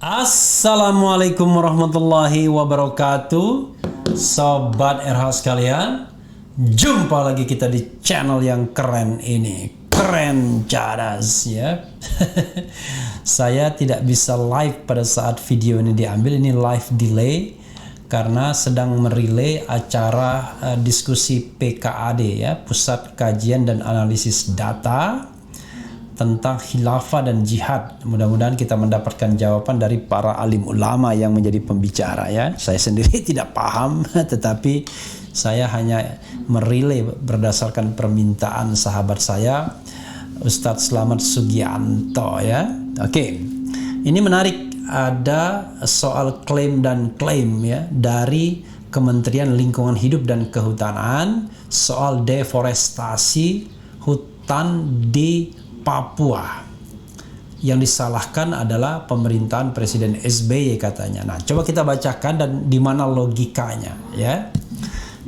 Assalamualaikum warahmatullahi wabarakatuh, Sobat RH sekalian. Jumpa lagi kita di channel yang keren ini, Keren Cadas ya. Saya tidak bisa live pada saat video ini diambil, ini live delay karena sedang merelay acara diskusi PKAD ya, Pusat Kajian dan Analisis Data tentang khilafah dan jihad. Mudah-mudahan kita mendapatkan jawaban dari para alim ulama yang menjadi pembicara ya. Saya sendiri tidak paham, tetapi saya hanya merelay berdasarkan permintaan sahabat saya, Ustadz Slamet Sugianto ya. Oke, ini menarik, ada soal klaim dan klaim ya dari Kementerian Lingkungan Hidup dan Kehutanan soal deforestasi hutan di Papua. Yang disalahkan adalah pemerintahan Presiden SBY katanya. Nah, coba kita bacakan dan di mana logikanya ya.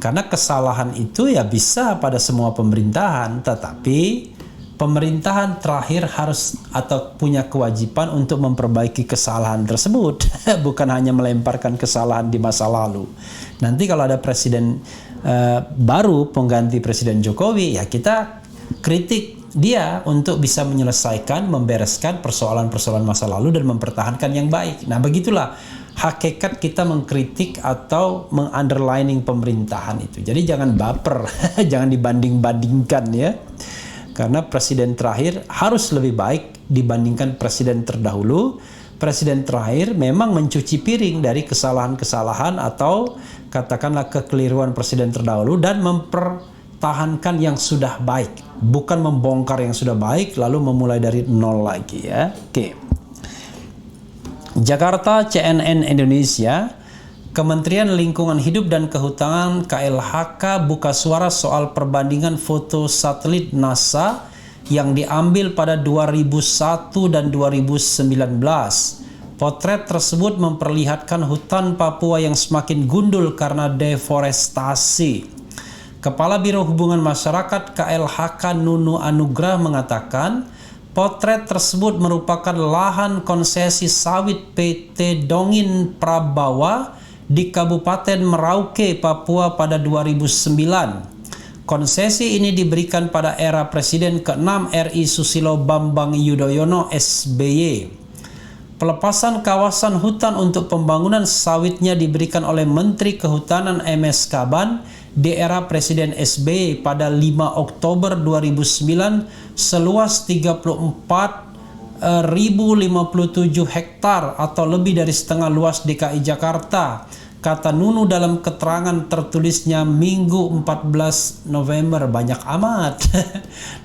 Karena kesalahan itu ya bisa pada semua pemerintahan, tetapi pemerintahan terakhir harus atau punya kewajiban untuk memperbaiki kesalahan tersebut, bukan hanya melemparkan kesalahan di masa lalu. Nanti kalau ada presiden baru pengganti Presiden Jokowi, ya kita kritik dia untuk bisa menyelesaikan, membereskan persoalan-persoalan masa lalu dan mempertahankan yang baik. Nah, begitulah hakikat kita mengkritik atau mengunderlining pemerintahan itu. Jadi jangan baper, jangan dibanding-bandingkan ya. Karena presiden terakhir harus lebih baik dibandingkan presiden terdahulu. Presiden terakhir memang mencuci piring dari kesalahan-kesalahan atau katakanlah kekeliruan presiden terdahulu dan mempertahankan yang sudah baik, bukan membongkar yang sudah baik lalu memulai dari nol lagi ya. Oke. Jakarta, CNN Indonesia. Kementerian Lingkungan Hidup dan Kehutanan KLHK buka suara soal perbandingan foto satelit NASA yang diambil pada 2001 dan 2019. Potret tersebut memperlihatkan hutan Papua yang semakin gundul karena deforestasi. Kepala Biro Hubungan Masyarakat KLHK Nunu Anugrah mengatakan, potret tersebut merupakan lahan konsesi sawit PT Dongin Prabawa di Kabupaten Merauke, Papua pada 2009. Konsesi ini diberikan pada era Presiden ke-6 RI Susilo Bambang Yudhoyono SBY. Pelepasan kawasan hutan untuk pembangunan sawitnya diberikan oleh Menteri Kehutanan MS Kaban di era Presiden SBY pada 5 Oktober 2009 seluas 34.057 hektar atau lebih dari setengah luas DKI Jakarta, kata Nunu dalam keterangan tertulisnya Minggu 14 November. Banyak amat.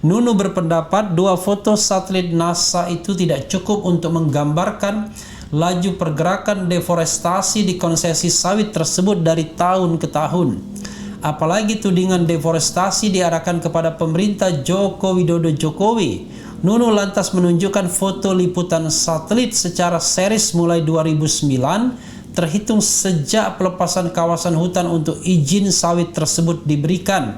Nunu berpendapat dua foto satelit NASA itu tidak cukup untuk menggambarkan laju pergerakan deforestasi di konsesi sawit tersebut dari tahun ke tahun. Apalagi tudingan deforestasi diarahkan kepada pemerintah Joko Widodo Jokowi. Nunu lantas menunjukkan foto liputan satelit secara seris mulai 2009, terhitung sejak pelepasan kawasan hutan untuk izin sawit tersebut diberikan.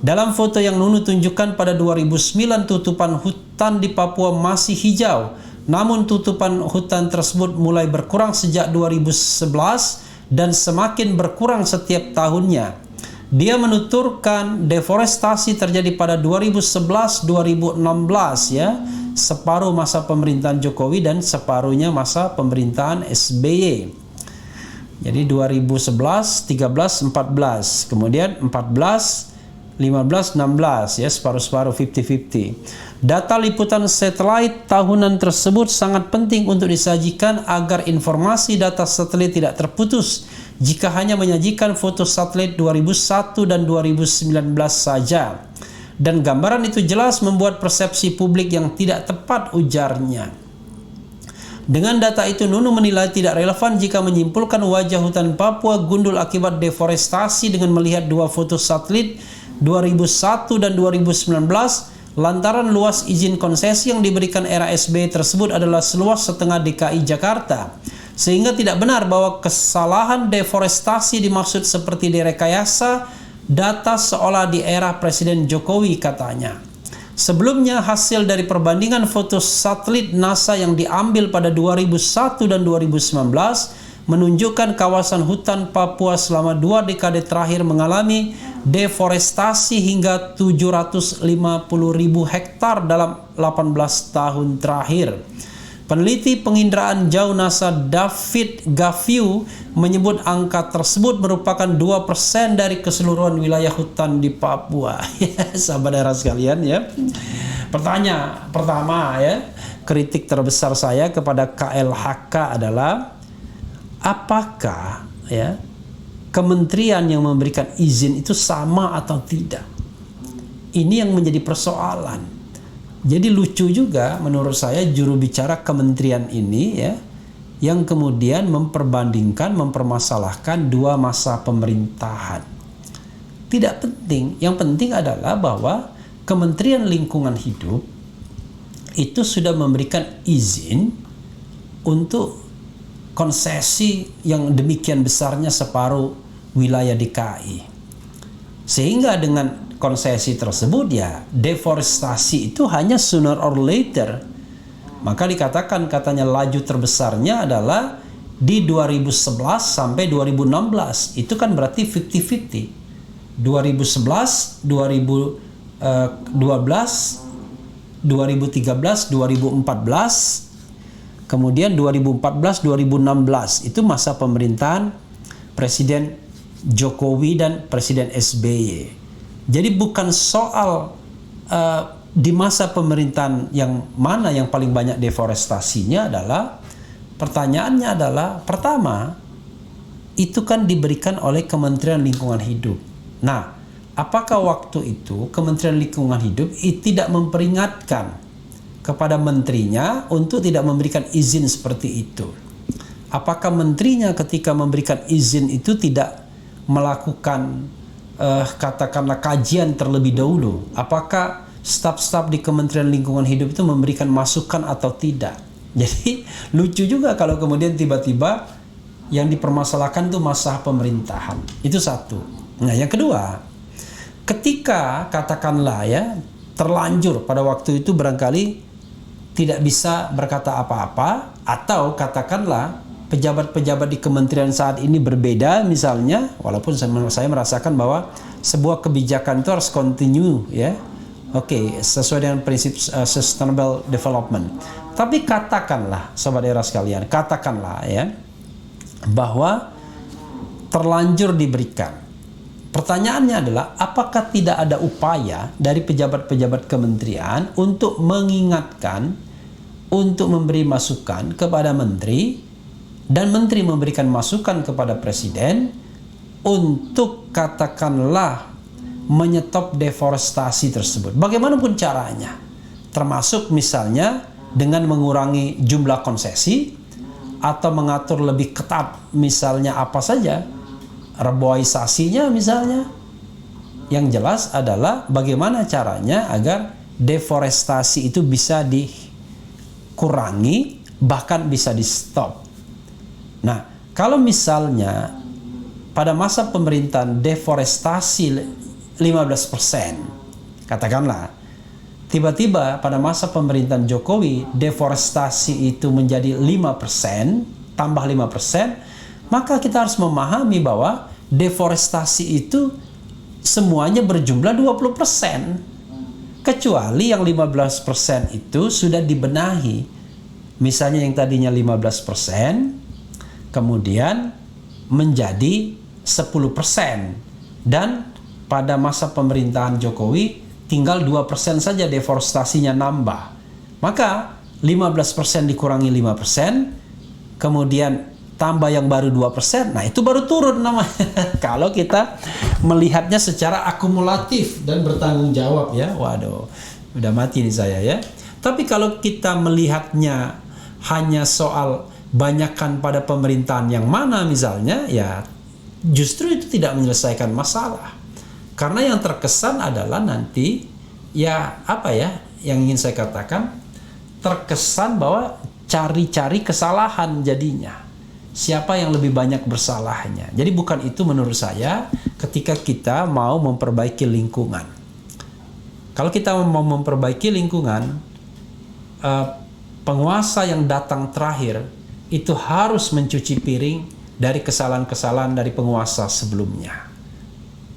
Dalam foto yang Nunu tunjukkan pada 2009, tutupan hutan di Papua masih hijau. Namun tutupan hutan tersebut mulai berkurang sejak 2011 dan semakin berkurang setiap tahunnya. Dia menuturkan deforestasi terjadi pada 2011-2016 ya, separuh masa pemerintahan Jokowi dan separuhnya masa pemerintahan SBY. Jadi 2011, 13, 14, kemudian 14, 15, 16 ya, separuh-separuh 50-50. Data liputan satelit tahunan tersebut sangat penting untuk disajikan agar informasi data satelit tidak terputus. Jika hanya menyajikan foto satelit 2001 dan 2019 saja. Dan gambaran itu jelas membuat persepsi publik yang tidak tepat, ujarnya. Dengan data itu, Nunu menilai tidak relevan jika menyimpulkan wajah hutan Papua gundul akibat deforestasi dengan melihat dua foto satelit 2001 dan 2019, lantaran luas izin konsesi yang diberikan era SBY tersebut adalah seluas setengah DKI Jakarta. Sehingga tidak benar bahwa kesalahan deforestasi dimaksud seperti direkayasa data seolah di era Presiden Jokowi, katanya. Sebelumnya, hasil dari perbandingan foto satelit NASA yang diambil pada 2001 dan 2019 menunjukkan kawasan hutan Papua selama 2 dekade terakhir mengalami deforestasi hingga 750.000 hektar dalam 18 tahun terakhir. Peneliti penginderaan jauh NASA David Gaffiu menyebut angka tersebut merupakan 2% dari keseluruhan wilayah hutan di Papua. Sahabat daerah sekalian ya. Pertanyaan pertama ya, kritik terbesar saya kepada KLHK adalah apakah ya kementerian yang memberikan izin itu sama atau tidak? Ini yang menjadi persoalan. Jadi lucu juga menurut saya juru bicara kementerian ini ya, yang kemudian memperbandingkan, mempermasalahkan 2 masa pemerintahan. Tidak penting, yang penting adalah bahwa Kementerian Lingkungan Hidup itu sudah memberikan izin untuk konsesi yang demikian besarnya separuh wilayah DKI. Sehingga dengan konsesi tersebut ya deforestasi itu hanya sooner or later. Maka dikatakan katanya laju terbesarnya adalah di 2011 sampai 2016. Itu kan berarti 50-50. 2011, 2012, 2013, 2014, kemudian 2014, 2016. Itu masa pemerintahan Presiden Jokowi dan Presiden SBY. Jadi bukan soal di masa pemerintahan yang mana yang paling banyak deforestasinya adalah, pertanyaannya adalah, pertama, itu kan diberikan oleh Kementerian Lingkungan Hidup. Nah, apakah waktu itu Kementerian Lingkungan Hidup tidak memperingatkan kepada menterinya untuk tidak memberikan izin seperti itu? Apakah menterinya ketika memberikan izin itu tidak melakukan katakanlah kajian terlebih dahulu? Apakah staf-staf di Kementerian Lingkungan Hidup itu memberikan masukan atau tidak? Jadi lucu juga kalau kemudian tiba-tiba yang dipermasalahkan itu masa pemerintahan. Itu satu. Nah, yang kedua, ketika katakanlah ya terlanjur pada waktu itu barangkali tidak bisa berkata apa-apa, atau katakanlah pejabat-pejabat di kementerian saat ini berbeda misalnya, walaupun saya merasakan bahwa sebuah kebijakan itu harus continue ya, oke, sesuai dengan prinsip sustainable development. Tapi katakanlah sobat era sekalian, katakanlah ya bahwa terlanjur diberikan. Pertanyaannya adalah apakah tidak ada upaya dari pejabat-pejabat kementerian untuk mengingatkan, untuk memberi masukan kepada menteri, dan menteri memberikan masukan kepada presiden untuk katakanlah menyetop deforestasi tersebut. Bagaimanapun caranya, termasuk misalnya dengan mengurangi jumlah konsesi atau mengatur lebih ketat misalnya apa saja, reboisasinya misalnya. Yang jelas adalah bagaimana caranya agar deforestasi itu bisa dikurangi, bahkan bisa di stop. Nah, kalau misalnya pada masa pemerintahan deforestasi 15%, katakanlah, tiba-tiba pada masa pemerintahan Jokowi deforestasi itu menjadi 5%, tambah 5%, maka kita harus memahami bahwa deforestasi itu semuanya berjumlah 20%. Kecuali yang 15% itu sudah dibenahi. Misalnya yang tadinya 15%, kemudian menjadi 10%, dan pada masa pemerintahan Jokowi tinggal 2% saja deforestasinya nambah. Maka 15% dikurangi 5%, kemudian tambah yang baru 2%, nah itu baru turun namanya. Kalau kita melihatnya secara akumulatif dan bertanggung jawab ya, waduh, udah mati nih saya ya. Tapi kalau kita melihatnya hanya soal banyakkan pada pemerintahan yang mana misalnya, ya justru itu tidak menyelesaikan masalah. Karena yang terkesan adalah nanti ya apa ya yang ingin saya katakan, terkesan bahwa cari-cari kesalahan jadinya. Siapa yang lebih banyak bersalahnya. Jadi bukan itu menurut saya ketika kita mau memperbaiki lingkungan. Kalau kita mau memperbaiki lingkungan, penguasa yang datang terakhir itu harus mencuci piring dari kesalahan-kesalahan dari penguasa sebelumnya.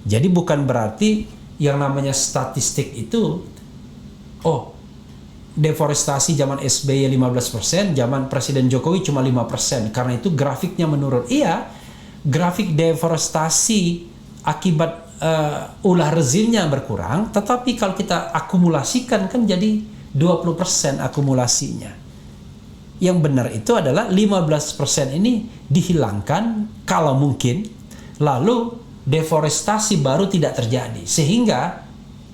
Jadi bukan berarti yang namanya statistik itu, deforestasi zaman SBY 15%, zaman Presiden Jokowi cuma 5%, karena itu grafiknya menurun. Iya, grafik deforestasi akibat ulah rezimnya berkurang, tetapi kalau kita akumulasikan kan jadi 20% akumulasinya. Yang benar itu adalah 15% ini dihilangkan kalau mungkin, lalu deforestasi baru tidak terjadi, sehingga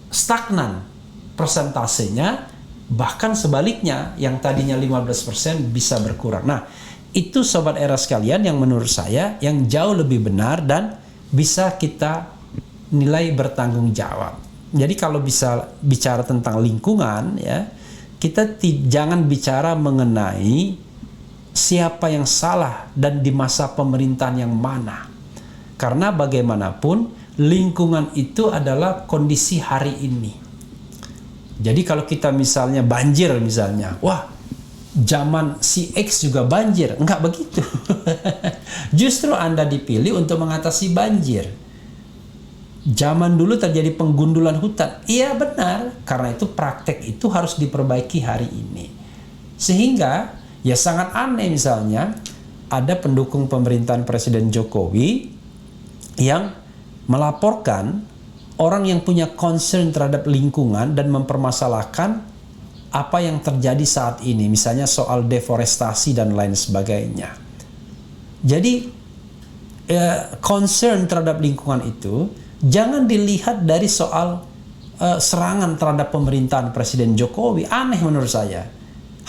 stagnan persentasenya, bahkan sebaliknya yang tadinya 15% bisa berkurang. Nah, itu Sobat Era sekalian yang menurut saya yang jauh lebih benar dan bisa kita nilai bertanggung jawab. Jadi kalau bisa bicara tentang lingkungan ya, kita jangan bicara mengenai siapa yang salah dan di masa pemerintahan yang mana. Karena bagaimanapun lingkungan itu adalah kondisi hari ini. Jadi kalau kita misalnya banjir misalnya, wah zaman si X juga banjir. Enggak begitu. Justru Anda dipilih untuk mengatasi banjir. Zaman dulu terjadi penggundulan hutan. Iya benar, karena itu praktek itu harus diperbaiki hari ini. Sehingga ya sangat aneh misalnya ada pendukung pemerintahan Presiden Jokowi yang melaporkan orang yang punya concern terhadap lingkungan dan mempermasalahkan apa yang terjadi saat ini, misalnya soal deforestasi dan lain sebagainya. Jadi concern terhadap lingkungan itu jangan dilihat dari soal serangan terhadap pemerintahan Presiden Jokowi. Aneh menurut saya.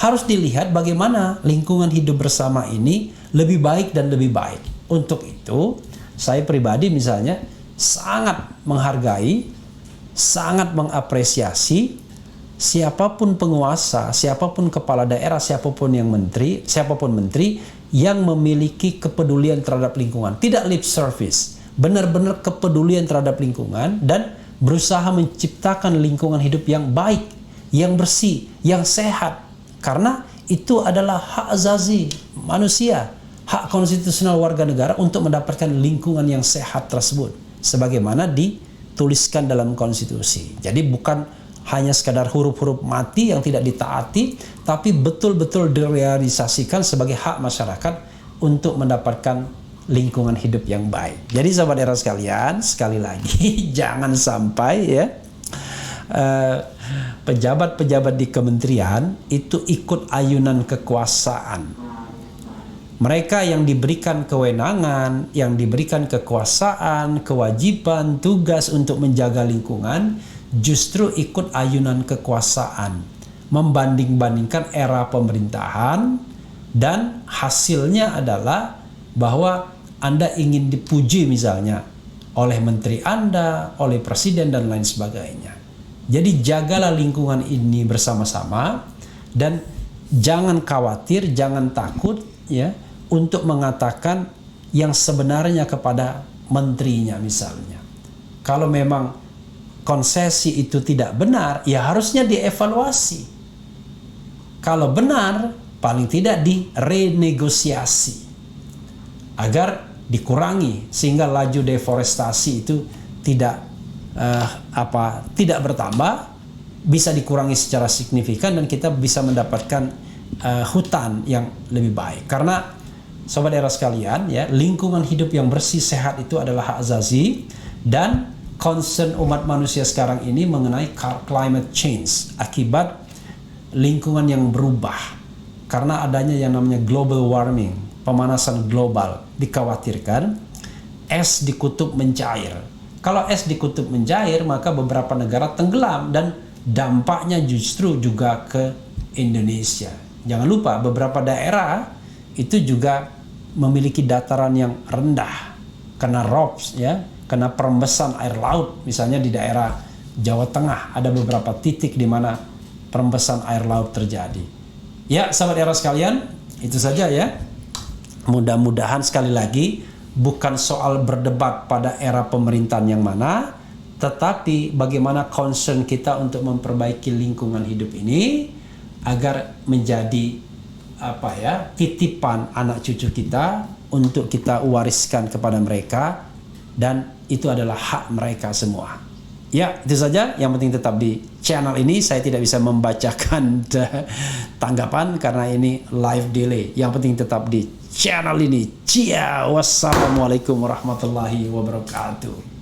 Harus dilihat bagaimana lingkungan hidup bersama ini lebih baik dan lebih baik. Untuk itu, saya pribadi misalnya sangat menghargai, sangat mengapresiasi siapapun penguasa, siapapun kepala daerah, siapapun menteri yang memiliki kepedulian terhadap lingkungan. Tidak lip service, benar-benar kepedulian terhadap lingkungan dan berusaha menciptakan lingkungan hidup yang baik, yang bersih, yang sehat. Karena itu adalah hak azazi manusia, hak konstitusional warga negara untuk mendapatkan lingkungan yang sehat tersebut, sebagaimana dituliskan dalam konstitusi. Jadi bukan hanya sekadar huruf-huruf mati yang tidak ditaati, tapi betul-betul direalisasikan sebagai hak masyarakat untuk mendapatkan lingkungan hidup yang baik. Jadi Sobat Era sekalian, sekali lagi jangan sampai ya pejabat-pejabat di kementerian itu ikut ayunan kekuasaan. Mereka yang diberikan kewenangan, yang diberikan kekuasaan, kewajiban, tugas untuk menjaga lingkungan, justru ikut ayunan kekuasaan, membanding-bandingkan era pemerintahan, dan hasilnya adalah bahwa Anda ingin dipuji misalnya oleh menteri Anda, oleh presiden, dan lain sebagainya. Jadi jagalah lingkungan ini bersama-sama dan jangan khawatir, jangan takut ya untuk mengatakan yang sebenarnya kepada menterinya misalnya. Kalau memang konsesi itu tidak benar, ya harusnya dievaluasi. Kalau benar, paling tidak direnegosiasi agar dikurangi sehingga laju deforestasi itu tidak bertambah, bisa dikurangi secara signifikan dan kita bisa mendapatkan hutan yang lebih baik. Karena Sobat Era sekalian ya, lingkungan hidup yang bersih sehat itu adalah hak azazi, dan concern umat manusia sekarang ini mengenai climate change akibat lingkungan yang berubah karena adanya yang namanya global warming, pemanasan global. Dikhawatirkan es di kutub mencair. Kalau es di kutub mencair, maka beberapa negara tenggelam dan dampaknya justru juga ke Indonesia. Jangan lupa beberapa daerah itu juga memiliki dataran yang rendah karena ROPS ya, karena perembesan air laut. Misalnya di daerah Jawa Tengah ada beberapa titik di mana perembesan air laut terjadi. Ya, sahabat Era sekalian, itu saja ya. Mudah-mudahan sekali lagi bukan soal berdebat pada era pemerintahan yang mana, tetapi bagaimana concern kita untuk memperbaiki lingkungan hidup ini agar menjadi titipan anak cucu kita untuk kita wariskan kepada mereka, dan itu adalah hak mereka semua. Ya, itu saja. Yang penting tetap di channel ini. Saya tidak bisa membacakan tanggapan karena ini live delay. Yang penting tetap di channel ini. Wassalamualaikum warahmatullahi wabarakatuh.